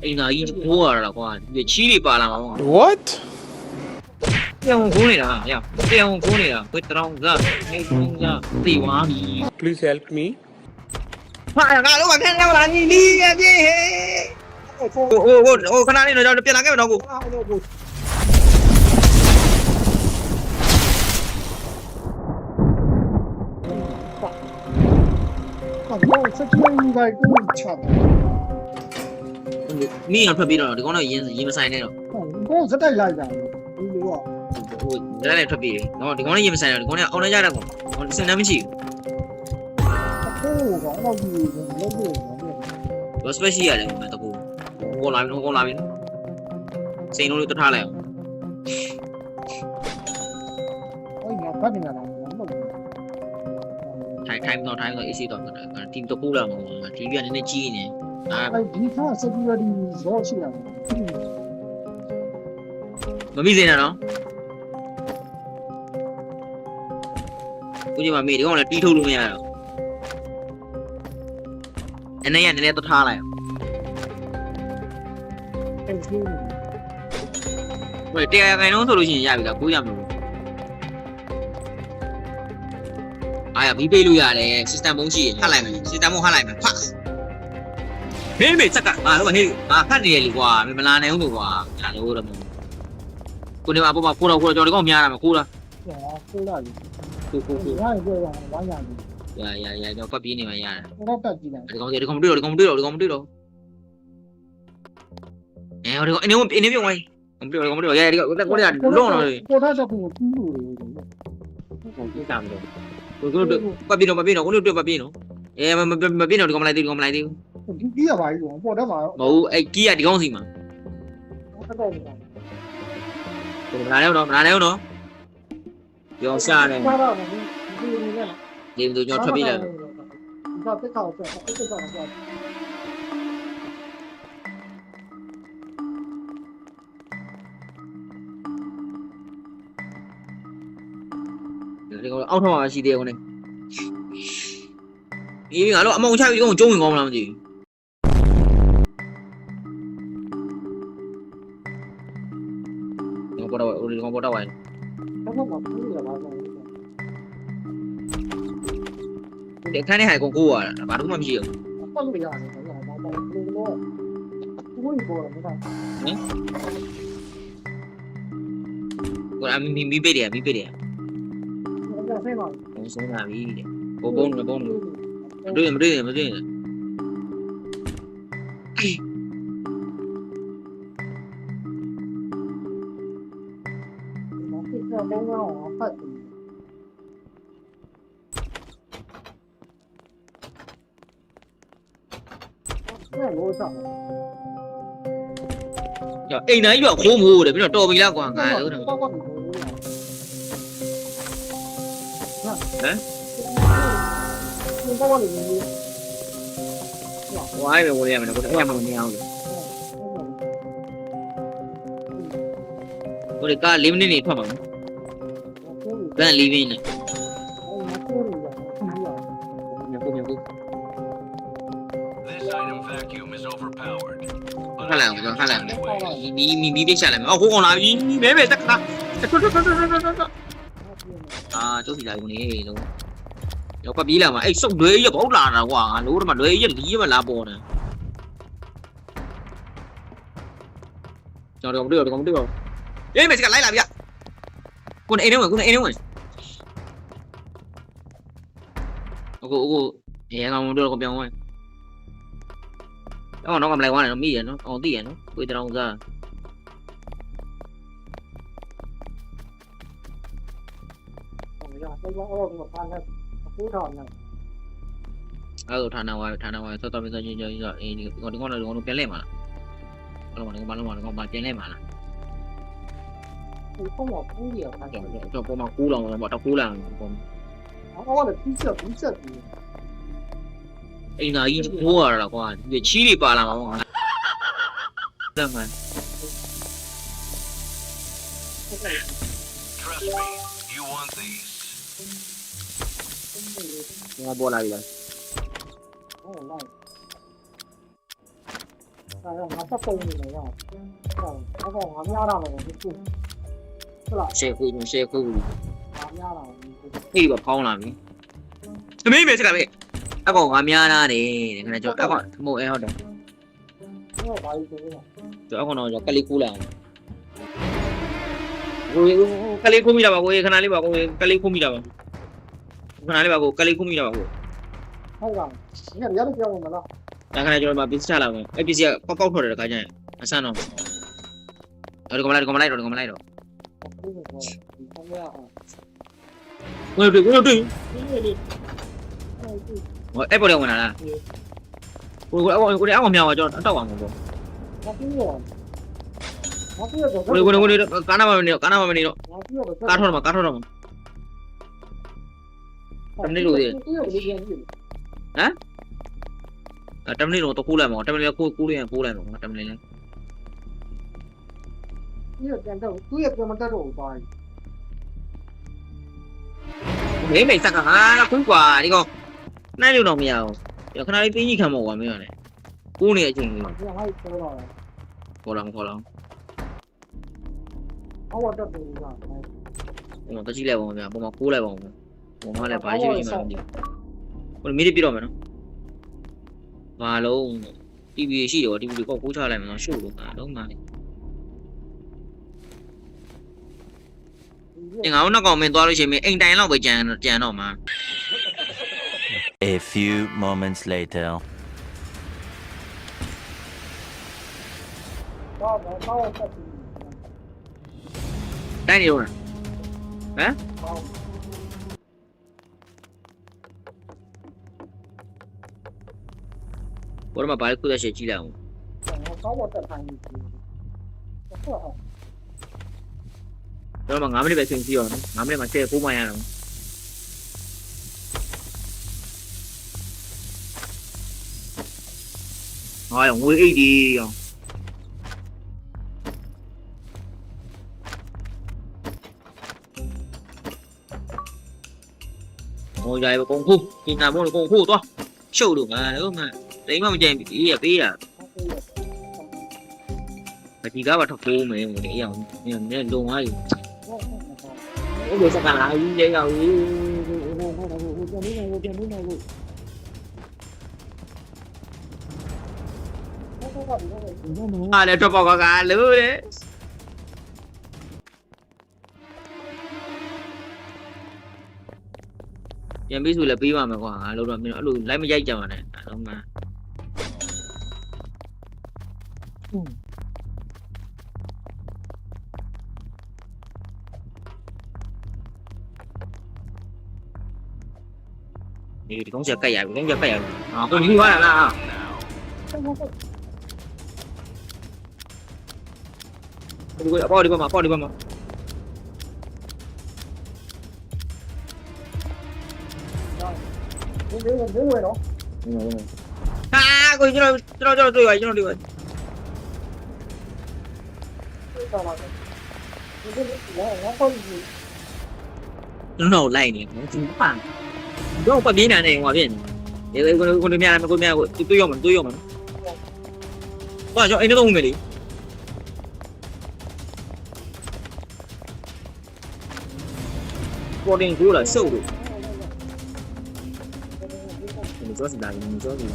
အိမ်သာကြီးထိုးရတာကွာဒီချီးတွေပါလာမှာပေါ့ What? ပြောင်းခိုးနေတာရပြောင်းခိုးနေတာခွေးတောင်းစားနေင်းစားသိသွားပြီ Please help me. ဟာငါတို့ကဖျက်ရောက်လာညီလေးရပြေဟေးဟိုခဏလေးတော့ပြန်လာခဲ့မတော့ကို 我这边应该更差的。 မိအောင်ထွက်ပြီးတော့ဒီကောင်တော့ရင်မဆိုင်နဲ့တော့ 我这带来的，你给我。 ဟိုဒါလည်းထွက်ပြီးတယ်နော်ဒီကောင်လည်းရင်မဆိုင်တော့ဒီကောင်လည်းအောင်နေကြတဲ့ကောင်စင်နှမ်းမရှိ 我讲到底，我不。 ဘူး special ရတယ်မတကူကိုလာပြီကိုလာပြီစိန်လုံးလေးတထားလိုက်အောင် 我应该快点来了，我不。 ထိုင်တော့ AC တော့ทีมတကူလာမှာဒီပြနည်းနည်းကြီးနေဒါ 哎，你看这边的多少钱啊？ မမိစေနဲ့နော်ဦးကြီးမမေဒီကောင်လည်းတီးထုတ်လို့မရတော့နည်းနည်းတော့ထားလိုက် 哎，是。 ဟိုတရားခိုင်လုံးဆိုလို့ရှိရင်ရပြီလားကိုရမလို့အာရပြီးပေးလို့ရတယ် system ဘုံရှိရင်ဟတ်လိုက်မယ် system ဘုံဟတ်လိုက်မယ်ဖတ်မင်းမေစက်ကငါတို့ဟေးငါဖတ်နေရလေကွာမလာနိုင်ဘူးလို့ကွာငါတို့တော့ကိုနေမှာပေါ့ခိုးတော့ကျွန်တော်ဒီကောင်များတာမခိုးတာ 啊，收了。 ကို 你看这个玩意儿， ရတော့ပတ်ပြေးနေမှရတယ် 我老带进来。 ဒီကောင်မတွေ့တော့အဲဟိုဒီကောင်အင်းပြုံးဝိုင်းမတွေ့တော့ရဲဒီကောင်ကိုရလုံးတော့ 我他这不嘟噜的。 ကိုကြမ်းတော့ကိုပတ်ပြေးတော့ကိုတို့တွေ့ပတ်ပြေးနော်အဲမပြေးတော့ဒီကောင်မလိုက်သေးဘူး 你别玩意儿，我这玩意儿。 မဟုတ်အဲကီးကဒီကောင်စီမှာ 我这搞不搞？ မလာနဲ့နော်ပြောရှာတယ် 抓到了，你看。 ဒီလိုကျွန်တော်ထွက်ပြေးလာ 你看这搞这，这搞这。 ဒီကောင်အောက်ထောက်မှာရှိသေးတယ်ကောင်နေဒီငါတို့အမောင်ချပြီးကောင်ကျုံးဝင်ကောင်းမလားမသိဘူးဒီကောင်ပေါ်တော့ဝိုင်း 他说我不是玩意儿。 ဒီခန်းထဲဟိုင်ကောင်ကိုရတာဘာလို့မှမရှိဘူး 放这个样子，不会播了，你看。 ကိုအမီးပေးတယ် 我这飞嘛。 ဘုံဆုံးလာပြီတဲ့ဘုံမတွေ့ရင် 这刚刚我看。那楼上。 အိမ်တိုင်းကြီးကခိုးမိုးတယ်ပြီးတော့တော်ပြီလားကွာငါလို့တော့ 包括你头一样。你包括你。 ဝိုင်းပဲဝင်ရမယ်ကိုအဲ့မှမနေအောင်ကိုကား4မိနစ်နေထွက်မှာဗန်4မိနစ်ကို This item vacuum is overpowered. ခက်လာမီပြချလိုက်မယ်ဟိုကောင်လာပြီမဲတက်ခါအာကျုပ်စီလာကုန်နေလို့ရောပတ်ပြေးလာမှာအဲ့စုပ်လွဲရဘောက်လာတာကွာငါလို့တော့မလွဲရလီးမလာပေါ်နေကျွန်တော်တို့အေးမဲစကလိုက်လာဗျကိုနေအိမ်ထဲဝင်အခုအေးကောင်တို့တော့ပြောင်းဝင်တော့ကမလိုက်ဝါနဲ့တော့မိရနော်အောင်သိရနော်ကိုတောင်စားအဲ့လိုဌာနဝါစောတော်ပြီးဆိုချင်းအေးဒီကောင်တို့ပြန်လဲမှာလားအဲ့လိုမှပြန်လဲမှာလားတော့ပေါ်မှာကူးလောင်တော့တကူးလောင်ပေါ်အိမ်သာကြီးထိုးရတာကွာဒီချီးတွေပါလာမှာပေါ့လက်မှန် Trust me, you want these. ငါပေါ်လာပြီလား 哦，那。ငါတက်ပုံနေတယ်ရောဟုတ်ကောငါများတာလို့ဒီခုဟုတ်လား ရှယ်ခုရှယ်ခု ငါများတာ အေးပါဖောင်းလာပြီအမေမေစကပဲအကောင်ငါများနာနေတယ်ခဏကျော်အကောင်မို့အဲဟုတ်တယ် ဟောဘာလို့ဆိုလဲ ကျော်အကောင်တော့ကလေးကူးလာအောင်ကိုကလေးကူးမိတာပါကိုခဏလေးပါကိုကလေးကူးမိတာပါခဏလေးပါကိုကလေးကူးမိတာပါကို ဟုတ်လားညရလို့ပြောမှာလား ဒါခဏကျော်မှာပစ္စည်းချလာမယ်အဲ့ပစ္စည်းကပေါက်ထွက်တယ်တခါကျရင်အဆန်းတော့တော့ကမလိုက်တော့ ဒီကောင်ကဒီကောင်က ဝင်တွေ့တွေ့ ဒီလေ အဲ့ပေါ်လည်းဝင်လာလားကိုအကောင်မြောက်တော့တောက်အောင်ပေါ့ ဘာဖြစ်လို့ဘာဖြစ်လို့ ကိုကာနာမနေတော့ကာနာမနေတော့ ဘာဖြစ်လို့ ကားထော်မှာကားထော်မှာ တမနေလို့ဒီဒီပြန်ပြီ တမနေတော့တခုလိုက်မှာတမနေကိုကူးလိုက်ရင်ပိုးလိုက်မှာတမနေလဲ ဒီပြန်တော့သူရပြန်မတက်တော့ဘူးပါ မေးမိတ်ဆက်ကဟာကူးကွာဒီကောင်နိုင်လို့တော့မရဘူးခဏလေးတင်းကြီးခံမောကွာမင်းကလည်းကူးနေတဲ့အချိန်ကြီး ဒီဟိုက်ဆိုတော့ ခေါ်လာခေါ်လာ အော်တက်ပြီက ဟိုတကြီးလိုက်ပါဦးဗျာပုံမှာကူးလိုက်ပါဦးပုံမှာလည်းဘာရှိရှိမှမသိဟိုမီးပြတော့မယ်နော်ဘာလုံး TV ရှိတယ် TV ကိုကူးချလိုက်မယ်နော်ရှို့လို့ကတော့မှငါတို့နောက်ကောင်မင်းသွားလို့ရှိရင်မင်းအိမ်တိုင်လောက်ပဲကြံတော့မှာ A few moments later. တော့တော့တက်ပြီ တိုင်းနေတော့ဟမ်ဘောမဘာလို့ခုသက်ရှေ့ကြည့်လိုက်အောင် တော့တက်ထိုင်ပြီဟုတ် တော့9မိနစ်ပဲဆင်းကြည့်အောင်9မိနစ်မှာ10 9မှရအောင်ဟာငွေအိတ်ဒီအောင်ဟိုကြိုင်ကုန်ခုဒီနာမို့ကုန်ခုတော့ရှုပ်လို့ငါတော့မှတိမ်မမကြင်ပြီးရပေးရဒီကားပါထဖိုးမယ်ဟိုဒီအောင်နင်းလုံသွားပြီအဲ့ဒီစကားလာကြီးရေရောက်ကြီးဟာလည်းတော့ပေါက်ကလို့လေပြန်ပြီးဆိုလည်းပြီးပါမယ်ကွာငါလို့တော့မင်းအဲ့လိုလိုက်မရိုက်ကြပါနဲ့အဲ့တော့မှဒီကောင်ချက်ကြိုက်ရပြီကောင်ချက်ကြိုက်ရပြီဟာကိုကြီးသွားလားဒီကအပေါ်ဒီဘက်မှာပေါ်ဒီဘက်မှာ ဒီဝဲတော့ ဟာကိုကျွန်တော်တွေ့ပါကျွန်တော်တွေ့ပါ တော့မှာဒီငါပေါ့ဒီ ကျွန်တော်လိုက်နေတယ်ဒီပန်တော့ပပြင်းနေဟိုဖြစ်နေဒီကိုမြကိုတွေ့ရမှာဘာကြောင့်အိမ်တော့ဝင်လေပေါ်တင်ကိုလာစုပ်လို့你做是哪个？你做是你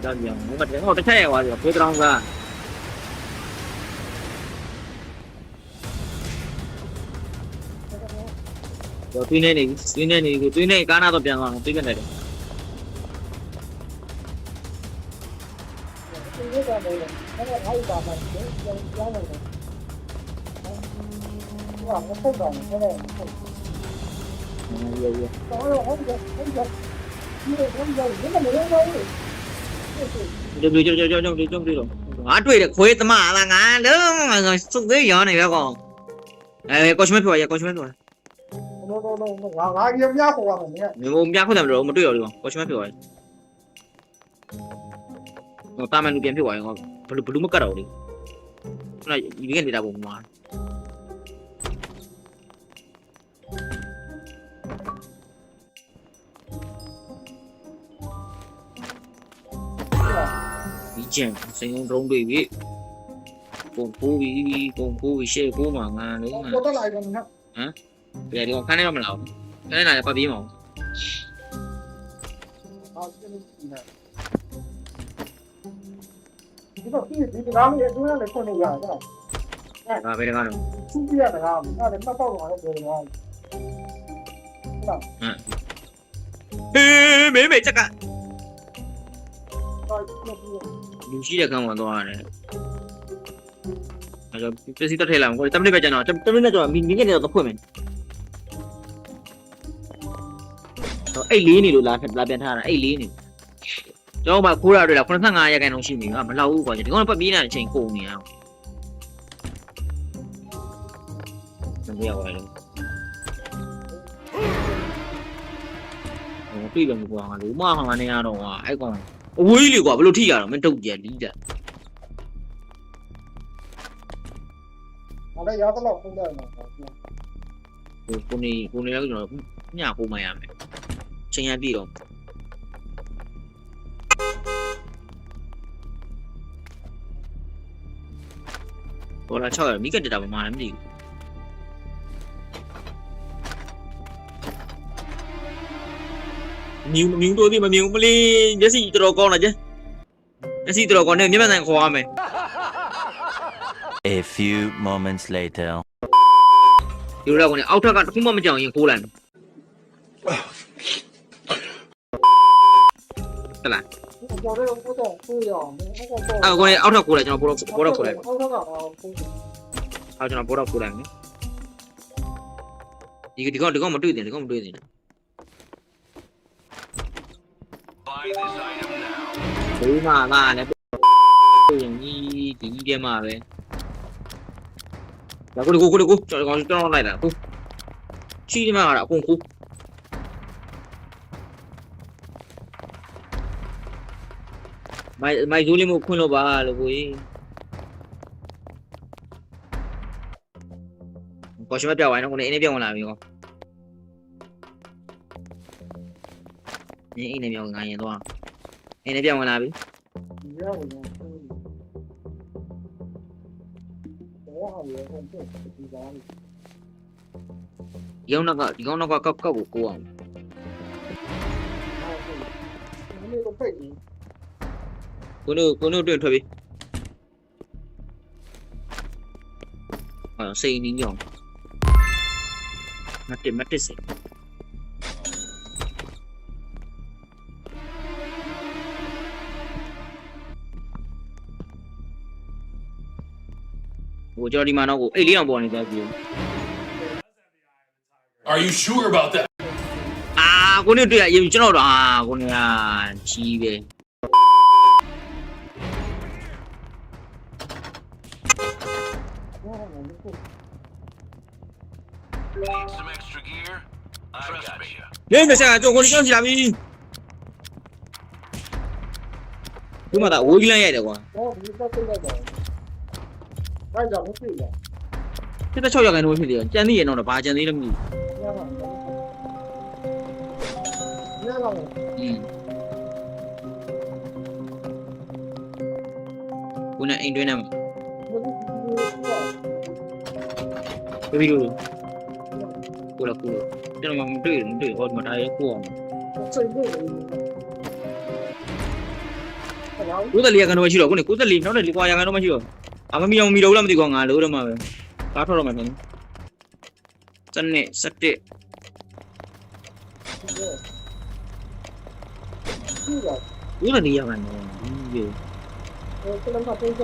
到底我个挺好的菜话就非常个。就对那干那都变了，对个那的。ဒီကနေ့လည်းအဲ့ဒါဟိုက်ပါမှကျောင်းနေတယ်ဟာမဟုတ်တော့ဘူးအဲ့ဒါတော့ဟုတ်တယ်ဒီတော့ငါတွေ့တယ်ခွေးသမားလားငါလုံးစုပ်သေးရောနေပဲကောင်ကော့ချ်မပြောရကော့ချ်မပြော ငါရမြပေါ်ပါမယ် ငိုမြခွတ်တယ်မလို့မတွေ့ရဘူးကော့ချ်မပြောရဟိုတာမန်လူပြန်ဖြစ်သွားရင်ဘလူးမကတ်တော့လေခုနဒီကနေတာပုံမှာ ကျန်စိန်ုံတုံးတွေပြီကုန်ကိုးပြီးရှေ့ကိုးမှာငါလုံး 我到哪一个？你看， ဘယ်ဒီကောင်ခန်းနေတော့မလားခန်းနေလာပတ်ပြေးမအောင် 啊，这个你看，你说你咱们也中央的混那个是吧？ ဒါပဲတကားတော့ 出不了那个，那得那报纸好像说的啊，是吧？ ဟေးမေချက်က 啊，那不 လူရှိတဲ့ခန်းမှာသွားရတယ်အဲတော့ပစ္စည်းတက်ထည့်လိုက်အောင်ကို10မိနစ်ပဲကြာတော့10မိနစ်ကျော်မိနစ်တော့ဖွင့်မယ်တော့အဲ့လေးနေလို့လာပြန်ထားတာအဲ့လေးနေကျွန်တော်ကခိုးရတွေ့လား85ရာခိုင်နှုန်းရှိနေပြီမလောက်ဘူးကွာဒီကောင်ပတ်ပြေးနေတဲ့အချိန်ကုန်နေအောင်မပြောရဘူးဟိုတွေ့တယ်ကွာငါလူမဟာနေရတော့ကွာအဲ့ကောင်အဝေးလေကွာဘယ်လိုထိရတော့မင်းတုတ်ပြန်လီးတယ် 我这牙子老空的呢。 ကိုနေလည်းကျွန်တော်ညပို့မှရမယ်ချိန်ရပြီတော့ဘောလာ6ရမိကတက်တာပါမှလည်းမသိဘူးမြူတိုးသေးမမြူမလေးမျက်စိတော်ကောင်းလာကျမျက်စိတော်ကောင်းနေမျက်မှန်ဆန်ခေါ်ရမယ် A few moments later. ဒီလိုတော့ကနေအောက်ထက်ကတခုမှမကြောင်ရင်ခိုးလိုက်မယ်ဟလာ 我这个不懂，不了，那个 အောက်ကနေအောက်ထက်ခိုးလိုက်ကျွန်တော်ဘောတော့ခိုးလိုက် 我这个啊， အောက်ကျွန်တော်ဘောတော့ခိုးလိုက်မယ်ဒီကောင်မတွေ့သေးဘူး Buy this item now. ဘိုးမကလည်းရင်ကြီးဒီပြမှာပဲဒါကိုကျွန်တော်လိုက်တာကိုချီးမှာအကုန်ကိုမိုက်ဇူးလေးမခွန်းလို့ပါလို့ကိုကြီးကိုရှိမပြောင်းဝိုင်းတော့ကိုနေအင်းပြောင်းလာပြီကောအင်းနေပြောင်းငါရင်သွားအင်းနေပြောင်းလာပြီ 你让我用，我好像用这个地方。 ဒီကောင်တော့ကောက်ကိုအောင် 那个背景， ကိုတို့တွေ့ထွက်ပြီစိန်နေညောင်းမတ်စိဟိုကျွန်တော်ဒီမှာတော့ကိုအဲ့လေးအောင်ပေါ်နေသွားပြီ Are you sure about that? အာကိုနေတွေ့ရရင်ကျွန်တော်တော့ကိုနေကကြီးပဲ Need some extra gear? I got you. ရင်းတဲ့ဆရာကျွန်တော်ကိုကြောက်ချလာပြီဒီမှာတော့ဝေးကြီးလိုက်ရတယ်ကွာ 然后你再对那个，俺讲的对的， 76ရာခိုင်နှုန်းဖြစ်တယ်ကြံသေးရင်တော့ဘာကြံသေးလဲမသိ 你让我， ဘူးကိုနေအိမ်တွင်းထဲမှာ 我 ဘယ်လိုလဲကိုလာကိုကျွန်တော်မတွေ့ဟောဒီမှာဒါရဲကိုအောင် 这一辈子，然后94ရာခိုင်နှုန်းရှိတော့ကိုနေ94နောက်တဲ့ကွာရာခိုင်နှုန်းမရှိတော့မမီအောင်မီတော့လားမသိကွာငါလို့တော့မှာပဲကားထောက်တော့မှာနေစနစ်17 这个，是的， 94ရာခိုင်နှုန်းဒီ 不能把背着，